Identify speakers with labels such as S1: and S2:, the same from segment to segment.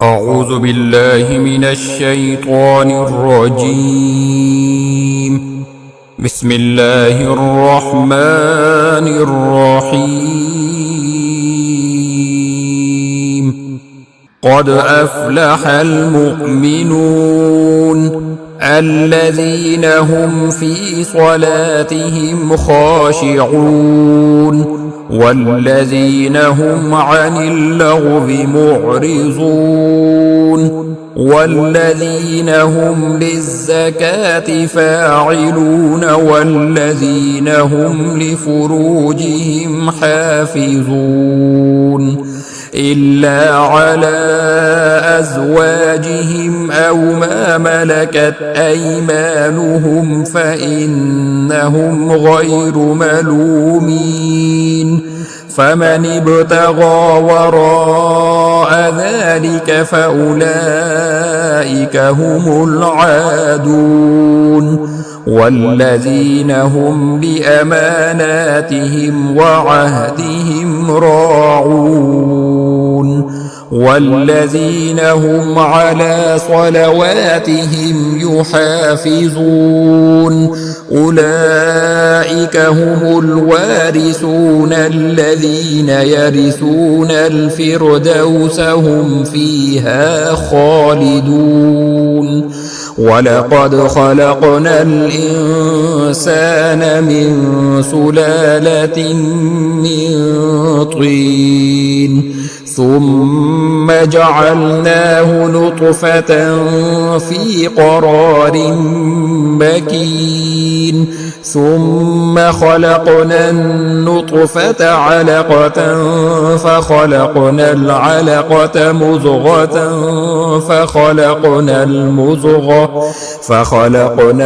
S1: أعوذ بالله من الشيطان الرجيم. بسم الله الرحمن الرحيم. قد أفلح المؤمنون الذين هم في صلاتهم خاشعون والذين هم عن اللغو معرضون والذين هم للزكاة فاعلون والذين هم لفروجهم حافظون إلا على أزواجهم أو ما ملكت أيمانهم فإنهم غير ملومين فمن ابتغى وراء ذلك فأولئك هم العادون والذين هم بأماناتهم وعهدهم راعون والذين هم على صلواتهم يحافظون أولئك هم الوارثون الذين يرثون الفردوس هم فيها خالدون ولقد خلقنا الإنسان من سلالة من طين ثم جعلناه نطفة في قرار مكين ثم خلقنا النطفة علقة فخلقنا العلقة مضغة فخلقنا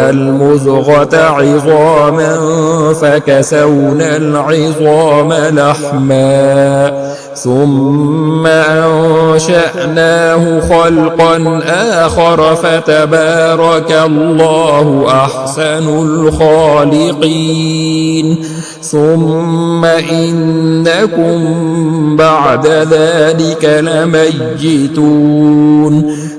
S1: المضغة عظاما فكسونا العظام لحما ثم أنشأناه خلقا آخر فتبارك الله أحسن الخالقين ثم إنكم بعد ذلك لميتون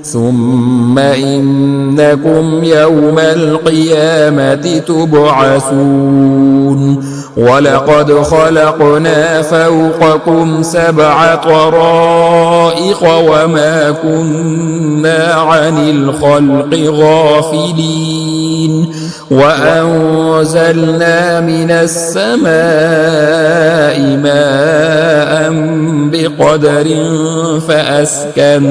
S1: ثم إنكم يوم القيامة تبعثون ولقد خلقنا فوقكم 7 طرائق وما كنا عن الخلق غافلين وأنزلنا من السماء ماء بقدر فأسكناه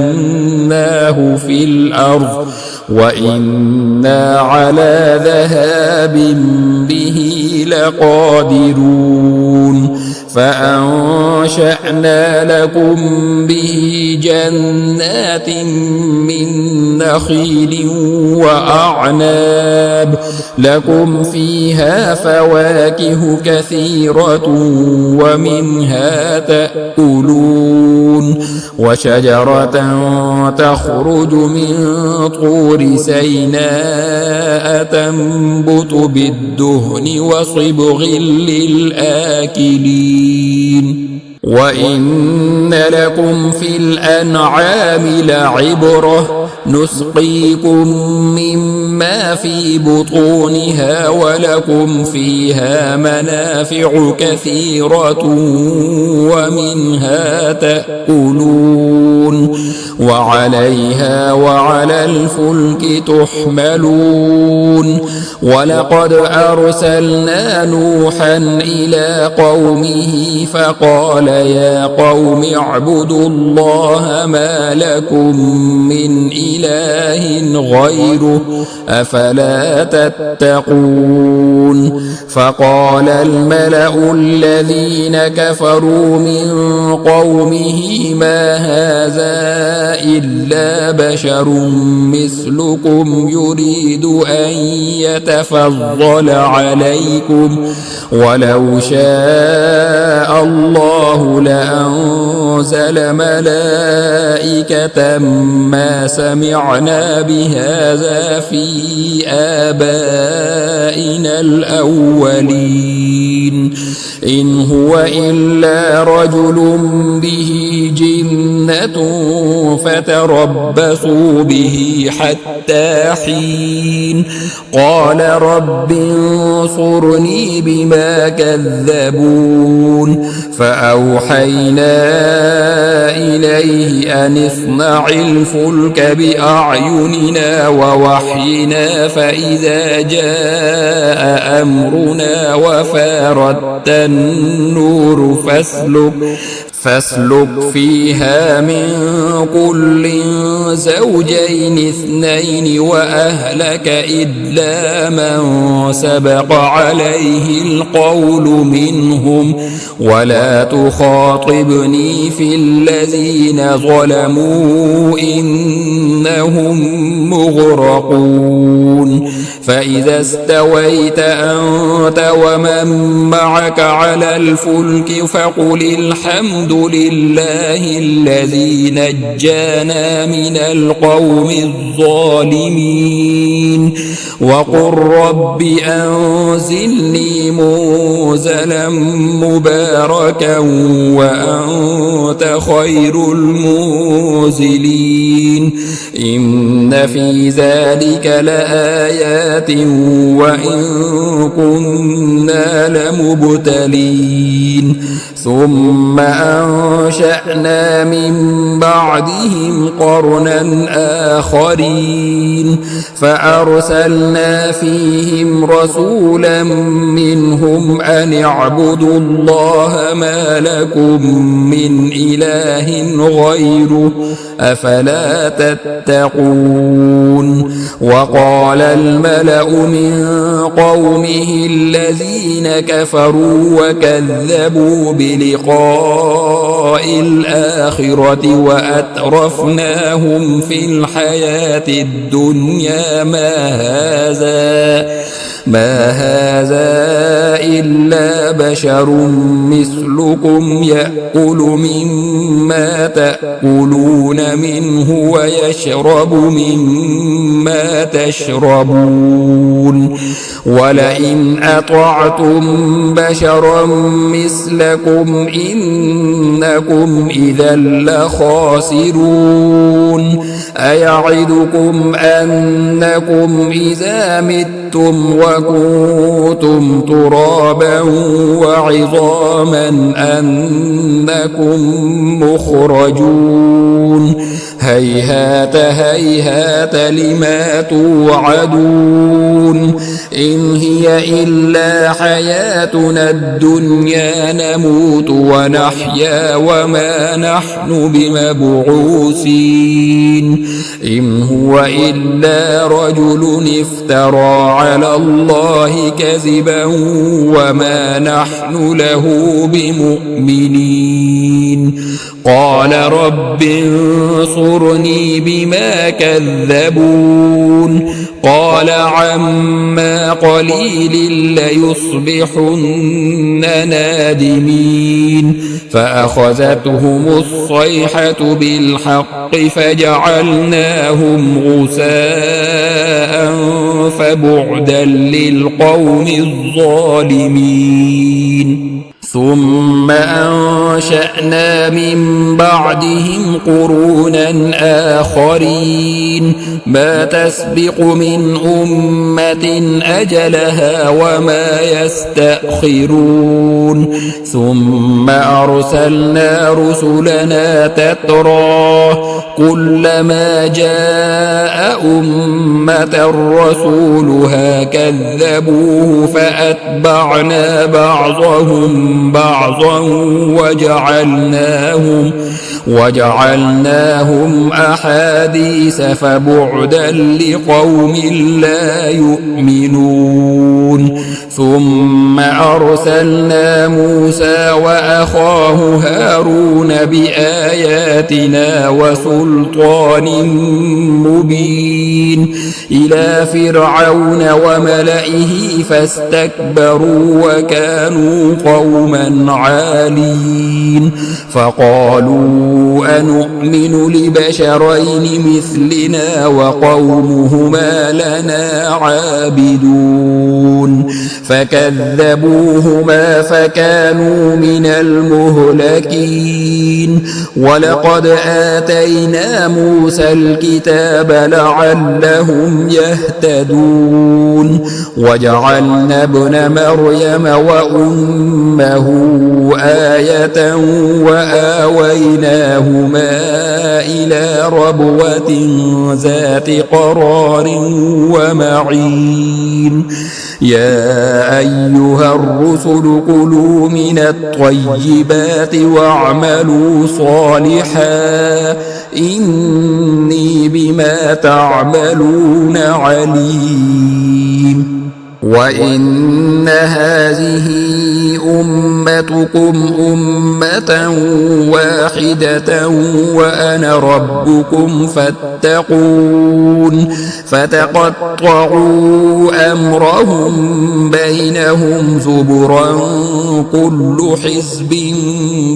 S1: في الأرض وإنا على ذهاب به لقادرون فأنشأنا لكم به جنات من نخيل وأعناب لكم فيها فواكه كثيرة ومنها تأكلون وشجرة تخرج من طور سيناء تنبت بالدهن وصبغ للآكلين وإن لكم في الأنعام لعبرة نسقيكم مما في بطونها ولكم فيها منافع كثيرة ومنها تأكلون وعليها وعلى الفلك تحملون ولقد أرسلنا نوحا إلى قومه فقال يا قوم اعبدوا الله ما لكم من إله غيره أفلا تتقون فقال الملأ الذين كفروا من قومه ما هذا إلا بشر مثلكم يريد أن يتفضل عليكم ولو شاء الله لأنزل ملائكة ما سمعنا بهذا في آبائنا الأولين إن هو إلا رجل به جنة فتربصوا به حتى حين قال رب انصرني بما كذبون فأوحينا إليه أن اصنع الفلك بأعيننا ووحينا فإذا جاء أمرنا وفارت النور فاسلك فيها من كل زوجين اثنين وأهلك إلا من سبق عليه القول منهم ولا تخاطبني في الذين ظلموا إنهم مغرقون فإذا استويت أنت ومن معك على الفلك فقل الحمد لله الذي نجانا من القوم الظالمين وقل رب أنزلني منزلا مباركا وأنت خير المنزلين إن في ذلك لآيات وإن كنا لمبتلين ثم أنشأنا من بعدهم قرنا آخرين فأرسلنا فيهم رسولا منهم أن اعبدوا الله ما لكم من إله غيره أفلا تتقون وقال الملأ من قومه الذين كفروا وكذبوا بلقاء الآخرة وأترفناهم في الحياة الدنيا ما هذا إلا بشر مثلكم يأكل مما تأكلون منه ويشرب مما تشربون ولئن أطعتم بشرا مثلكم إنكم إذا لخاسرون أيعدكم أنكم إذا متم وكنتم ترابا وعظاما أنكم مخرجون هيهات هيهات لما توعدون إن هي إلا حياتنا الدنيا نموت ونحيا وما نحن بمبعوثين إن هو إلا رجل افترى على الله كذبا وما نحن له بمؤمنين قال رب انصرني بما كذبون قال عما قليل ليصبحن نادمين فأخذتهم الصيحة بالحق فجعلناهم غثاء فبعدا للقوم الظالمين ثم أنشأنا من بعدهم قرونا آخرين ما تسبق من أمة أجلها وما يستأخرون ثم أرسلنا رسلنا تترى كلما جاء أمة رسولها كذبوه فأتبعنا بعضهم بعضا وجعلناهم أحاديث فبعدا لقوم لا يؤمنون ثم أرسلنا موسى وأخاه هارون بآياتنا وسلطان مبين إلى فرعون وملئه فاستكبروا وكانوا قوما عالين فقالوا أنؤمن لبشرين مثلنا وقومهما لنا عابدون فكذبوهما فكانوا من المهلكين ولقد آتينا موسى الكتاب لعلهم يهتدون وجعلنا ابن مريم وأمه آية وآويناهما إلى ربوة ذات قرار ومعين يا أيها الرسل كلوا من الطيبات واعملوا صالحا إني بما تعملون عليم وإن هذه أمتكم أمة واحدة وأنا ربكم فاتقون فتقطعوا أمرهم بينهم زبرا كل حزب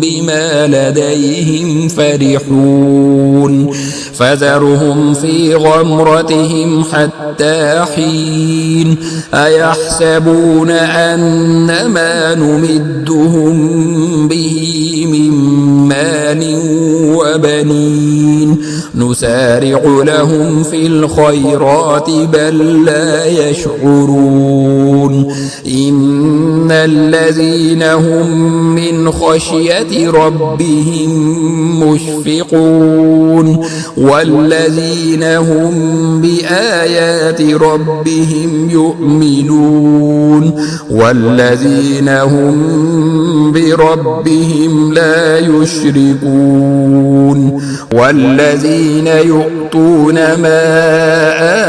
S1: بما لديهم فرحون فذرهم في غمرتهم حتى حين أيحسبون أن ما نمدهم به من مال وبنين نسارع لهم في الخيرات بل لا يشعرون إن الذين هم من خشية ربهم مشفقون والذين هم بآيات ربهم يؤمنون والذين هم بربهم لا يشركون والذين يؤتون ما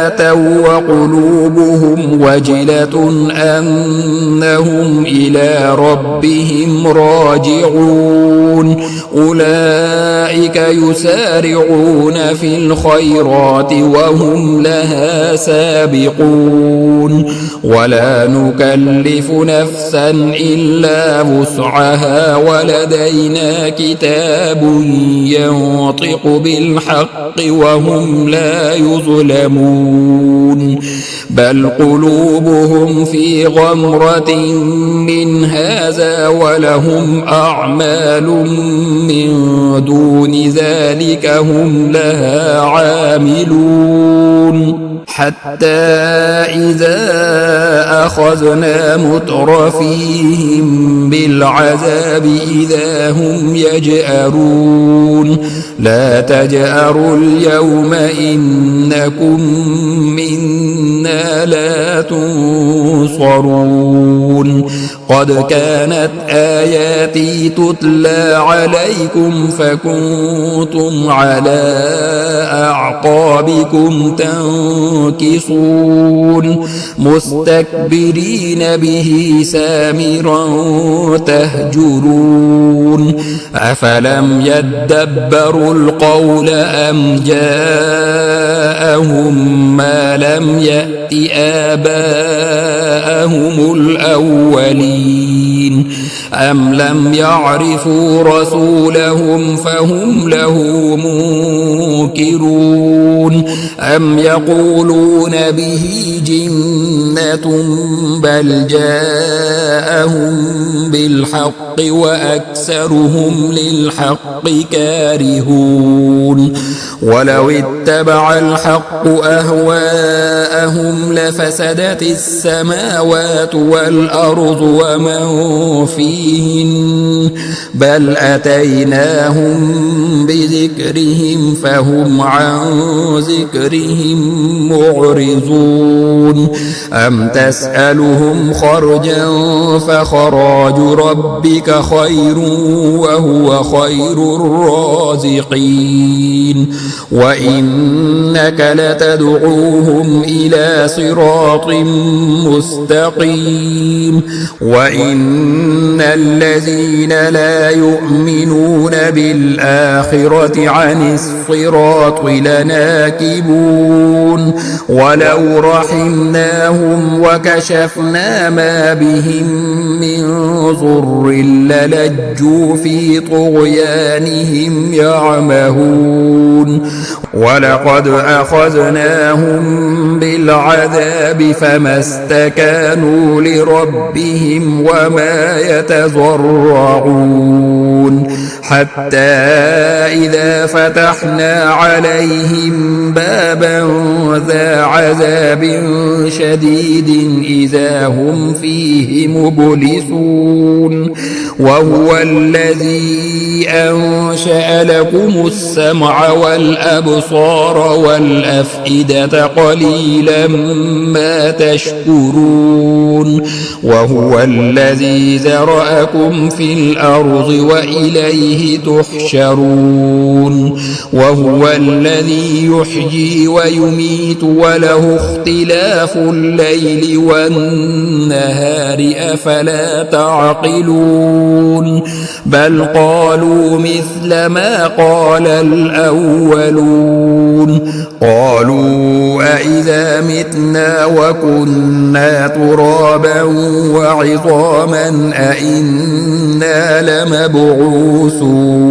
S1: آتوا وقلوبهم وجلة أنهم إلى ربهم راجعون أولئك يسارعون في الخيرات وهم لها سابقون ولا نكلف نفسا إلا وسعها ولدينا كتاب ينطق بالحق وهم لا يظلمون بل قلوبهم في غمرة من هذا ولهم أعمال من دون ذلك هم لها عاملون حتى إذا أخذنا مترفيهم بالعذاب إذا هم يجأرون لا تجأروا اليوم إنكم منا لا تنصرون قد كانت آياتي تتلى عليكم فكنتم على أعقابكم تنكصون مستكبرين به سامرا تهجرون أفلم يدبروا القول أم جاءهم ما لم يأت آباءهم الأولين أم لم يعرفوا رسولهم فهم له منكرون أم يقولون به جنة بل جاءهم بالحق وأكثرهم للحق كارهون ولو اتبع الحق أهواءهم لفسدت السماوات والأرض ومن فيهن بل أتيناهم بذكرهم فهم عن ذكرهم معرضون أم تسألهم خرجا فخراج ربك خير وهو خير الرازقين وإنك لتدعوهم إلى صراط مستقيم وإن الذين لا يؤمنون بالآخرة عن الصراط لناكبون ولو رحمناهم أهلهم وكشفنا ما بهم من ضر للجوا في طغيانهم يعمهون ولقد أخذناهم بالعذاب فما استكانوا لربهم وما يتضرعون حتى إذا فتحنا عليهم بابا ذا عذاب شديد إذا هم فيه مبلسون وهو الذي أنشأ لكم السمع والأبصار والأفئدة قليلا ما تشكرون وهو الذي ذرأكم في الأرض وإليه تحشرون وهو الذي يحيي ويميت وله اختلاف الليل والنهار أفلا تعقلون بل قالوا مثل ما قال الأولون قالوا أإذا متنا وكنا ترابا وعظاما أإنا لمبعوثون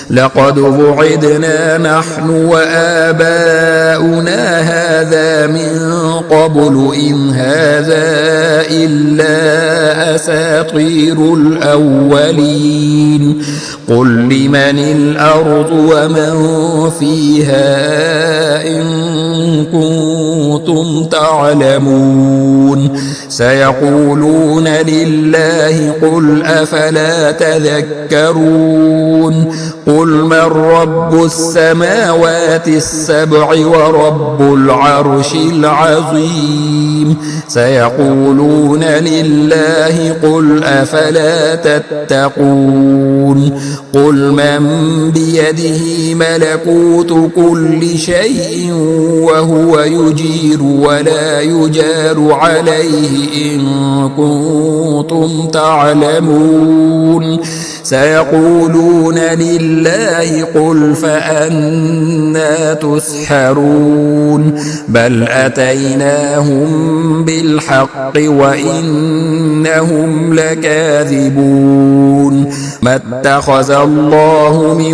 S1: لقد وعدنا نحن وآباؤنا هذا من قبل إن هذا إلا أساطير الأولين قل لمن الأرض ومن فيها إن كنتم تعلمون سيقولون لله قل أفلا تذكرون قل من رب السماوات السبع ورب العرش العظيم سيقولون لله قل أفلا تتقون قل من بيده ملكوت كل شيء وهو يجير ولا يجار عليه إن كنتم تعلمون سيقولون لله قل فأنى تسحرون بل أتيناهم بالحق وإنهم لكاذبون ما اتخذ الله من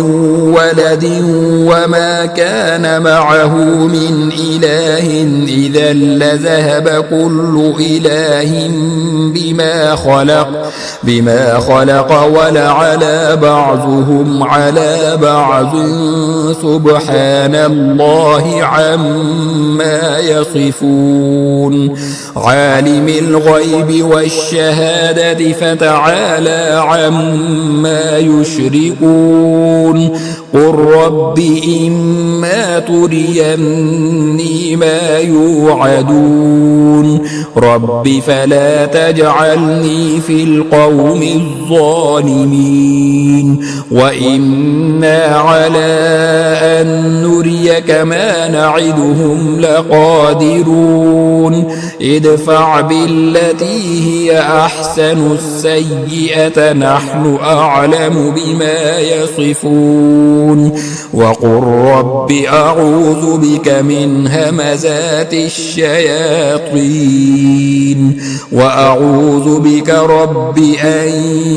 S1: ولد وما كان معه من إله إذا لذهب كل إله بما خلق ولعلى بعضهم على بعض سبحان الله عما يصفون عالم الغيب والشهادة فتعالى عما يشركون قل رب إما تريني ما يوعدون رب فلا تجعلني في القوم الظالمين وإنا على أن نريك ما نعدهم لقادرون ادفع بالتي هي أحسن السيئة نحن أعلم بما يصفون وقل رب أعوذ بك من همزات الشياطين وأعوذ بك رب أن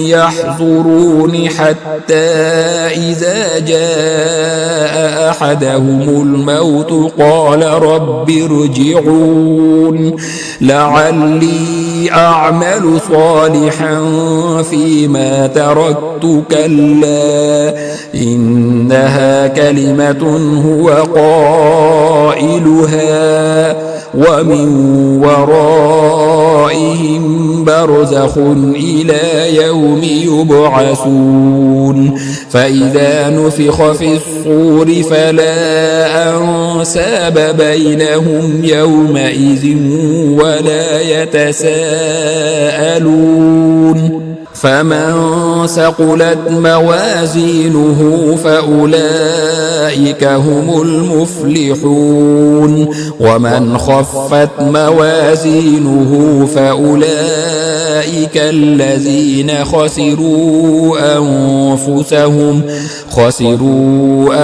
S1: يحضرون حتى إذا جاء أحدهم الموت قال رب ارجعون لعلي أعمل صالحا فيما تركت كلا إنها كلمة هو قائلها ومن ورائهم برزخ إلى يوم يبعثون فإذا نفخ في الصور فلا أنساب بينهم يومئذ ولا يتساءلون فمن ثقلت موازينه فأولئك هم المفلحون ومن خفت موازينه فأولئك أولئك الذين خسروا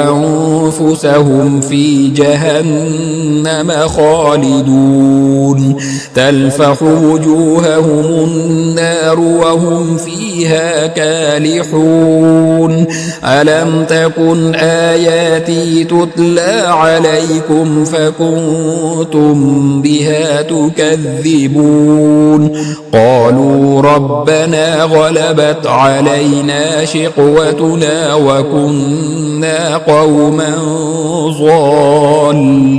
S1: أنفسهم في جهنم خالدون تلفح وجوههم النار وهم فيها كالحون ألم تكن آياتي تتلى عليكم فكنتم بها تكذبون قالوا ربنا غلبت علينا شقوتنا وكنا قوما ضالين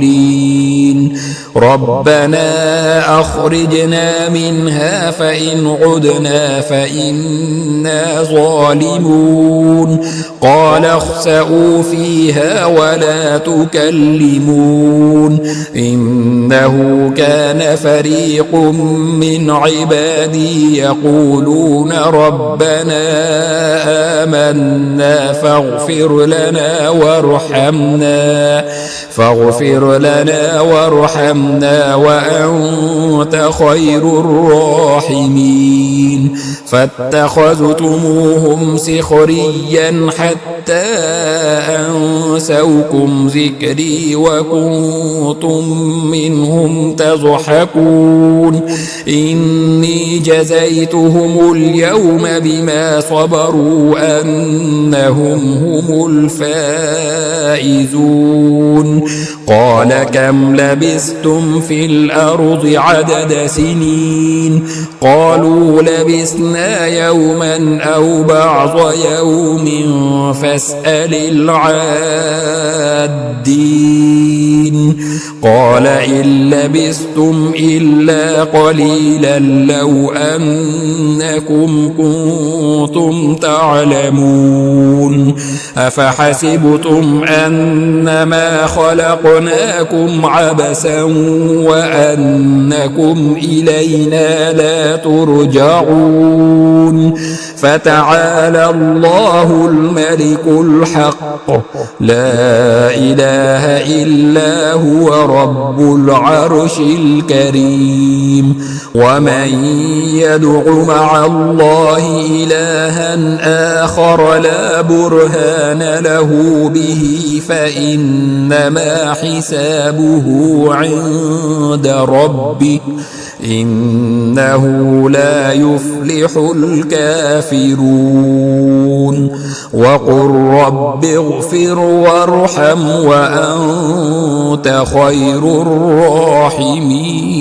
S1: ربنا أخرجنا منها فإن عدنا فإنا ظالمون قال اخسئوا فيها ولا تكلمون إنه كان فريق من عبادي يقولون ربنا آمنا فاغفر لنا وارحمنا وأنت خير الراحمين فاتخذتموهم سخريا حتى أنسوكم ذكري وكنتم منهم تضحكون إني جزيتهم اليوم بما صبروا أنهم هم الفائزون قال كم لبثتم في الأرض عدد سنين قالوا لبثنا يوما أو بعض يوم فاسأل العادين قال إن لبثتم إلا قليلا لو أنكم كنتم تعلمون أفحسبتم أنما خلقناكم عبثا وأنكم إلينا لا ترجعون فتعالى الله الملك الحق لا إله إلا هو رب العرش الكريم ومن يدع مع الله إلها آخر لا برهان له به فإنما حسابه عند ربه إنه لا يفلح الكافرون وقل رب اغفر وارحم وأنت خير الراحمين